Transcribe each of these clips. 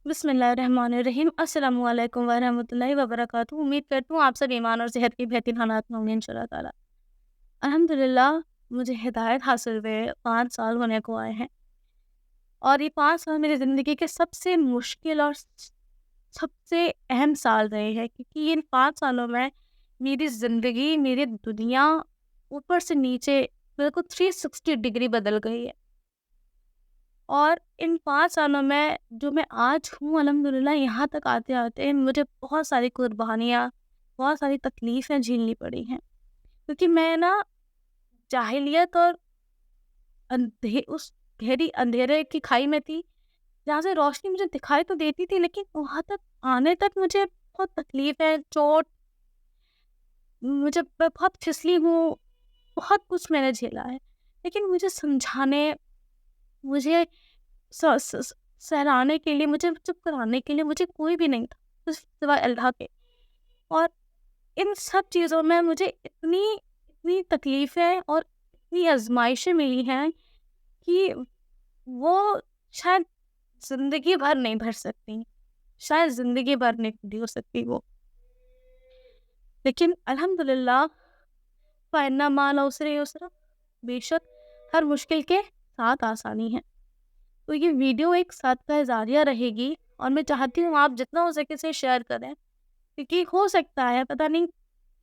बिस्मिल्लाहिर्रहमानिर्रहीम। अस्सलाम वालेकुम वरहमतुल्लाहि वबरकातुहू। उम्मीद करती हूँ आप सब ईमान और सेहत के बेहतरीन हालात में होंगे इंशाअल्लाह ताला। अल्हम्दुलिल्लाह मुझे हिदायत हासिल हुए 5 साल होने को आए हैं, और ये 5 साल मेरी ज़िंदगी के सबसे मुश्किल और सबसे अहम साल रहे हैं, क्योंकि इन 5 सालों में मेरी ज़िंदगी, मेरी दुनिया ऊपर से नीचे बिल्कुल 360 डिग्री बदल गई है। और इन 5 सालों में जो मैं आज हूँ अल्हम्दुलिल्लाह, यहाँ तक आते-आते मुझे बहुत सारी कुर्बानियाँ, बहुत सारी तकलीफ़ें झेलनी पड़ी हैं। क्योंकि मैं ना जाहिलियत और उस गहरी अंधेरे की खाई में थी, जहाँ से रोशनी मुझे दिखाई तो देती थी, लेकिन वहाँ तक आने तक मुझे बहुत तकलीफ़ें, चोट, मुझे मैं बहुत फिसली हूँ, बहुत कुछ मैंने झेला है। लेकिन मुझे समझाने, मुझे स स स सहलाने के लिए, मुझे चुप कराने के लिए मुझे कोई भी नहीं था, सिर्फ़ सिवाय अल्लाह के। और इन सब चीज़ों में मुझे इतनी इतनी तकलीफ़ें और इतनी आज़माइशें मिली हैं कि वो शायद ज़िंदगी भर नहीं भर सकती, शायद ज़िंदगी भर नहीं पूरी हो सकती वो। लेकिन अल्हम्दुलिल्लाह, फ़इन्ना माल उसरि युस्रा, बेशक हर मुश्किल के साथ आसानी है। तो ये वीडियो एक सदका जारिया रहेगी, और मैं चाहती हूँ आप जितना हो सके इसे शेयर करें, क्योंकि हो सकता है पता नहीं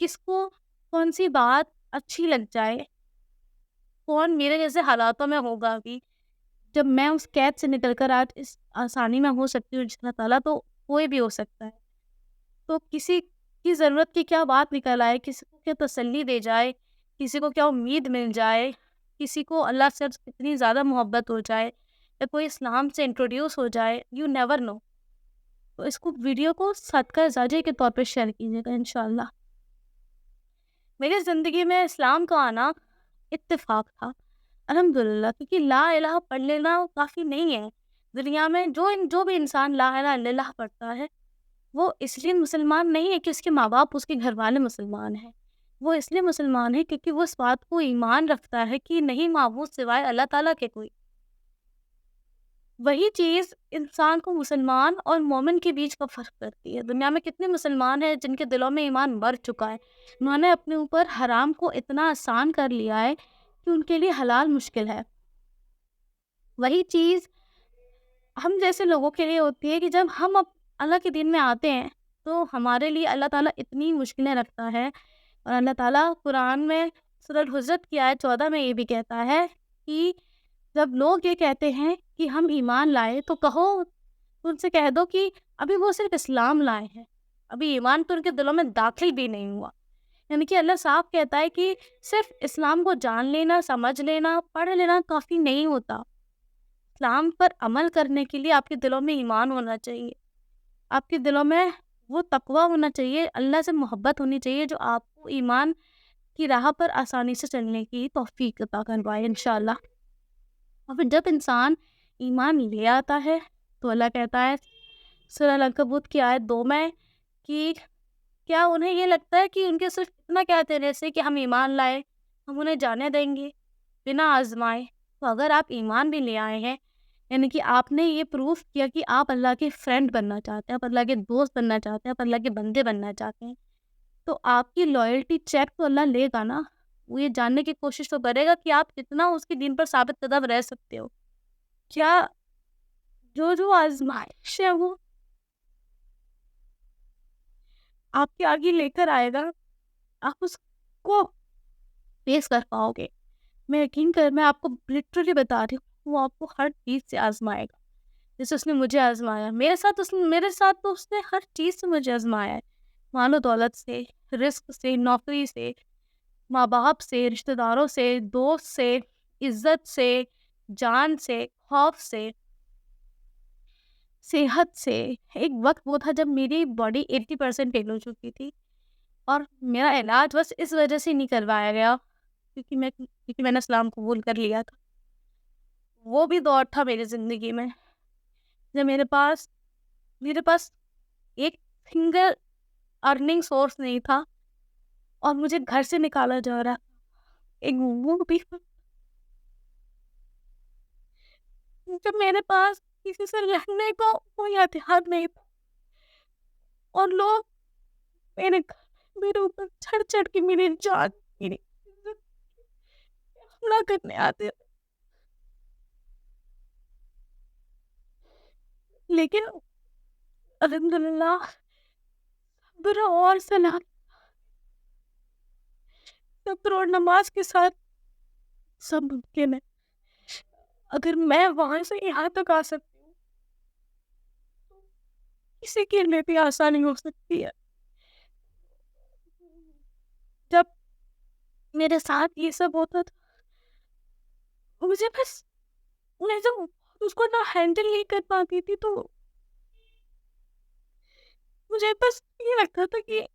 किसको कौन-सी बात अच्छी लग जाए, कौन मेरे जैसे हालातों में होगा अभी। जब मैं उस कैद से निकल कर आज इस आसानी में हो सकती हूँ इंशाअल्लाह ताला, तो कोई भी हो सकता है। तो किसी की ज़रूरत की क्या बात निकल आए, किसी को क्या तसल्ली दे जाए, किसी को क्या उम्मीद मिल जाए, किसी को अल्लाह से इतनी ज़्यादा मोहब्बत हो जाए, या कोई इस्लाम से इंट्रोड्यूस हो जाए, यू नेवर नो। तो इसको वीडियो को सदका जारिया के तौर पे शेयर कीजिएगा इंशाअल्लाह। मेरी ज़िंदगी में इस्लाम का आना इत्तेफ़ाक था, अल्हम्दुलिल्लाह, क्योंकि ला इलाहा पढ़ लेना काफ़ी नहीं है। दुनिया में जो भी इंसान ला इलाहा इल्लल्लाह पढ़ता है, वो इसलिए मुसलमान नहीं है कि उसके माँ-बाप, उसके घरवाले मुसलमान हैं। वो इसलिए मुसलमान है क्योंकि वो इस बात को ईमान रखता है कि नहीं माबूद सिवाय अल्लाह ताला के कोई। वही चीज़ इंसान को मुसलमान और मोमिन के बीच का फ़र्क करती है। दुनिया में कितने मुसलमान हैं जिनके दिलों में ईमान मर चुका है। उन्होंने अपने ऊपर हराम को इतना आसान कर लिया है कि उनके लिए हलाल मुश्किल है। वही चीज़ हम जैसे लोगों के लिए होती है कि जब हम अब अल्लाह के दीन में आते हैं, तो हमारे लिए अल्लाह ताला इतनी मुश्किलें रखता है। और अल्लाह ताला कुरान में सूरह हुज़ुरात की आयत 14 में ये भी कहता है कि जब लोग ये कहते हैं कि हम ईमान लाए, तो कहो, उनसे कह दो कि अभी वो सिर्फ इस्लाम लाए हैं, अभी ईमान तो उनके दिलों में दाखिल भी नहीं हुआ। यानी कि अल्लाह साफ कहता है कि सिर्फ इस्लाम को जान लेना, समझ लेना, पढ़ लेना काफ़ी नहीं होता। इस्लाम पर अमल करने के लिए आपके दिलों में ईमान होना चाहिए, आपके दिलों में वो तकवा होना चाहिए, अल्लाह से मोहब्बत होनी चाहिए, जो आपको ईमान की राह पर आसानी से चलने की तौफीक अता करवाए इंशाअल्लाह। और फिर जब इंसान ईमान ले आता है, तो अल्लाह कहता है सूरह अल-अनकबूत की आयत 2 में कि क्या उन्हें ये लगता है कि उनके सिर्फ इतना कह देने से कि हम ईमान लाए, हम उन्हें जाने देंगे बिना आजमाए? तो अगर आप ईमान भी ले आए हैं, यानी कि आपने ये प्रूफ किया कि आप अल्लाह के फ्रेंड बनना चाहते हैं, आप अल्लाह के दोस्त बनना चाहते हैं, आप अल्लाह के बंदे बनना चाहते हैं, तो आपकी लॉयल्टी चेक तो अल्लाह लेगा ना। वो ये जानने की कोशिश तो करेगा कि आप कितना उसके दीन पर साबित कदम रह सकते हो। क्या जो आज़माइश है वो आपके आगे लेकर आएगा, आप उसको फेस कर पाओगे। मैं आपको लिटरली बता रही हूँ, वो आपको हर चीज़ से आज़माएगा। जैसे उसने मुझे आज़माया, मेरे साथ तो उसने हर चीज़ से मुझे आज़माया है। मालो-दौलत से, रिज़्क से, नौकरी से, माँ-बाप से, रिश्तेदारों से, दोस्त से, इज़्ज़त से, जान से, खौफ से, सेहत से। एक वक़्त वो था जब मेरी बॉडी 80% हील हो चुकी थी, और मेरा इलाज बस इस वज़ह से नहीं करवाया गया क्योंकि मैंने इस्लाम कबूल कर लिया था। वो भी दौर था मेरी ज़िंदगी में जब मेरे पास एक सिंगल अर्निंग सोर्स नहीं था, और मुझे घर से निकाला जा रहा। एक वो भी जब मेरे पास किसी से लड़ने को कोई मेरा ध्यान नहीं था, और लोग मेरे ऊपर चढ़ चढ़ के मेरी जान, मेरी इज्जत पे हमला करने आते थे। लेकिन अल्हम्दुलिल्लाह सब्र और सलाह, सब्र और नमाज के साथ सब मुमकिन है। अगर मैं वहां से यहाँ तक आ सकती हूँ, किसी के लिए भी आसानी हो सकती है। जब मेरे साथ ये सब होता था, मुझे बस, मैं जब उसको ना हैंडल नहीं कर पाती थी, तो मुझे बस ये लगता था कि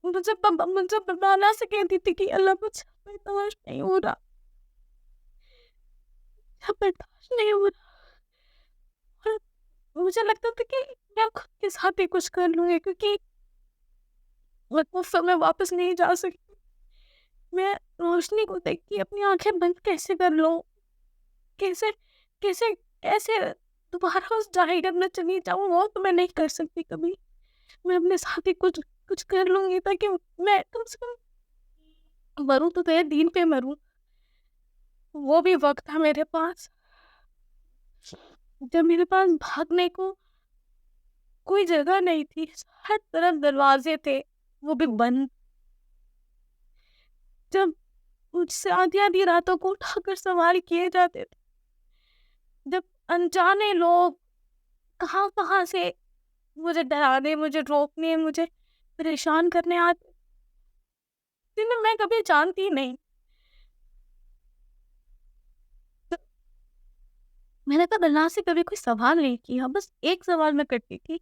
मुझे बनाना से कहती थी कि अल्लाह मुझसे बर्दाश्त नहीं हो रहा, मुझे बर्दाश्त नहीं हो रहा। और मुझे लगता था कि मैं खुद के साथ ही कुछ कर लूंगी, क्योंकि मैं उस समय वापस नहीं जा सकती। मैं रोशनी को देख के अपनी आंखें बंद कैसे कर लूं, कैसे कैसे कैसे दोबारा उस जाहिर में चली जाऊं, वो तो मैं नहीं कर सकती कभी। मैं अपने साथ ही कुछ कुछ कर लूंगी, ताकि मैं कम से कम मरूं तो तेरे दीन पे मरूं। वो भी वक्त था मेरे पास जब मेरे पास भागने को कोई जगह नहीं थी, हर तरफ दरवाजे थे, वो भी बंद। जब मुझसे आधी आधी रातों को उठाकर सवाल किए जाते थे, जब अनजाने लोग कहाँ कहाँ से मुझे डराने, मुझे रोकने, मुझे परेशान करने आते, जिन्हें मैं कभी जानती नहीं। तो मैंने तो अल्लाह से कभी कोई सवाल नहीं किया, बस एक सवाल मैं करती थी,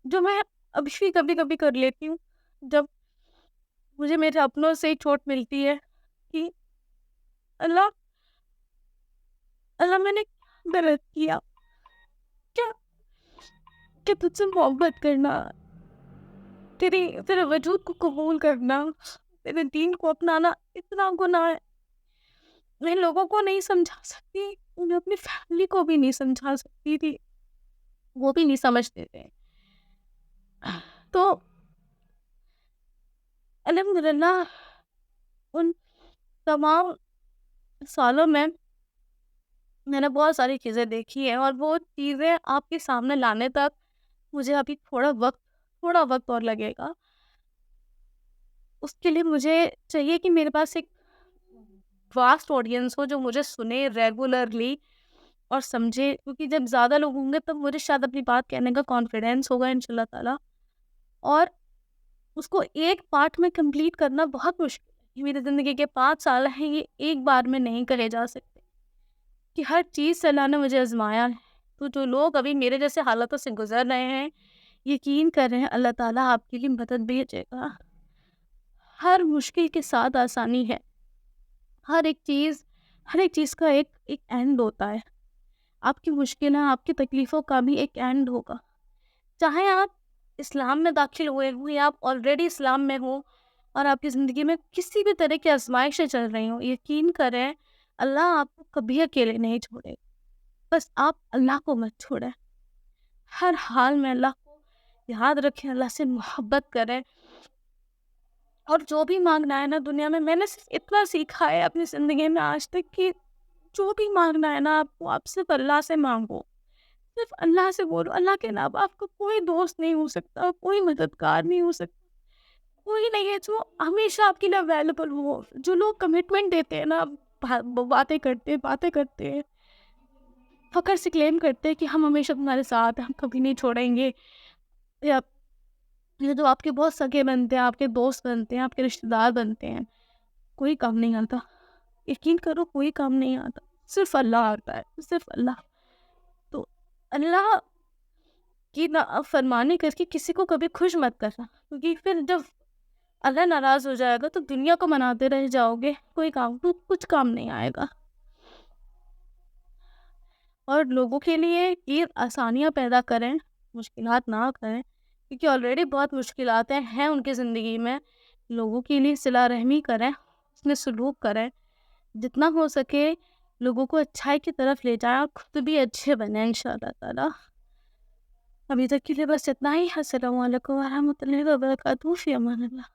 जो मैं अभी भी कभी कभी कर लेती हूँ, जब मुझे मेरे अपनों से ही चोट मिलती है, कि अल्लाह, अल्लाह मैंने क्या गलत किया, क्या क्या तुझसे मोहब्बत करना, तेरे वजूद को कबूल करना, तेरे दीन को अपनाना इतना गुनाह है। मैं लोगों को नहीं समझा सकती, मैं अपनी फैमिली को भी नहीं समझा सकती थी, वो भी नहीं समझते थे। तो अल्हम्दुलिल्लाह उन तमाम सालों में मैंने बहुत सारी चीज़ें देखी हैं, और वो चीज़ें आपके सामने लाने तक मुझे अभी थोड़ा वक्त और लगेगा। उसके लिए मुझे चाहिए कि मेरे पास एक वास्ट ऑडियंस हो, जो मुझे सुने रेगुलरली और समझे, क्योंकि जब ज़्यादा लोग होंगे तब मुझे शायद अपनी बात कहने का कॉन्फिडेंस होगा इंशाल्लाह ताला। और उसको एक पार्ट में कंप्लीट करना बहुत मुश्किल है। ये मेरी ज़िंदगी के 5 साल हैं, ये एक बार में नहीं कहे जा सकते, कि हर चीज़ से अल्लाह ने मुझे आज़माया है। तो जो लोग अभी मेरे जैसे हालातों से गुज़र रहे हैं, यकीन कर रहे हैं अल्लाह ताला आपके लिए मदद भेजेगा। हर मुश्किल के साथ आसानी है। हर एक चीज़ हर एक चीज़ का एक एक एंड होता है। आपकी मुश्किलें, आपकी तकलीफ़ों का भी एक एंड होगा। चाहे आप इस्लाम में दाखिल हुए हों, या आप ऑलरेडी इस्लाम में हो और आपकी ज़िंदगी में किसी भी तरह की आज़माइशें चल रही हों, यकीन करें अल्लाह आपको कभी अकेले नहीं छोड़ेगा। बस आप अल्लाह को मत छोड़ें। हर हाल में अल्लाह को याद रखें, अल्लाह से मोहब्बत करें, और जो भी माँगना है ना दुनिया में, मैंने सिर्फ़ इतना सीखा है अपनी ज़िंदगी में आज तक, कि जो भी माँगना है ना आपको, आप सिर्फ़ अल्लाह से माँगो। सिर्फ़ अल्लाह से बोलो, अल्लाह के अलावा आपका कोई दोस्त नहीं हो सकता, कोई मददगार नहीं हो सकता, कोई नहीं है जो हमेशा आपके लिए अवेलेबल हो। जो लोग कमिटमेंट देते हैं ना, बातें करते हैं, फ़ख्र से क्लेम करते हैं कि हम हमेशा तुम्हारे साथ हैं, हम कभी नहीं छोड़ेंगे, या ये जो आपके बहुत सगे बनते हैं, आपके दोस्त बनते हैं, आपके रिश्तेदार बनते हैं, कोई काम नहीं आता। यकीन करो कोई काम नहीं आता, सिर्फ़ अल्लाह आता है, सिर्फ़ अल्लाह। तो अल्लाह की नाफरमानी करके किसी को कभी खुश मत करना, क्योंकि फिर जब अल्लाह नाराज़ हो जाएगा तो दुनिया को मनाते रह जाओगे, कुछ काम नहीं आएगा। और लोगों के लिए ये आसानियाँ पैदा करें, मुश्किलात ना करें, क्योंकि ऑलरेडी बहुत मुश्किलातें हैं उनकी ज़िंदगी में। लोगों के लिए सिला रहमी करें, उसमें सलूक करें, जितना हो सके लोगों को अच्छाई की तरफ ले जाएं, और खुद भी अच्छे बने इंशाअल्लाह ताला। अभी तक के लिए बस इतना ही। अस्सलामु अलैकुम वरहमतुल्लाहि वबरकातुहू। फ़ी अमान अल्लाह।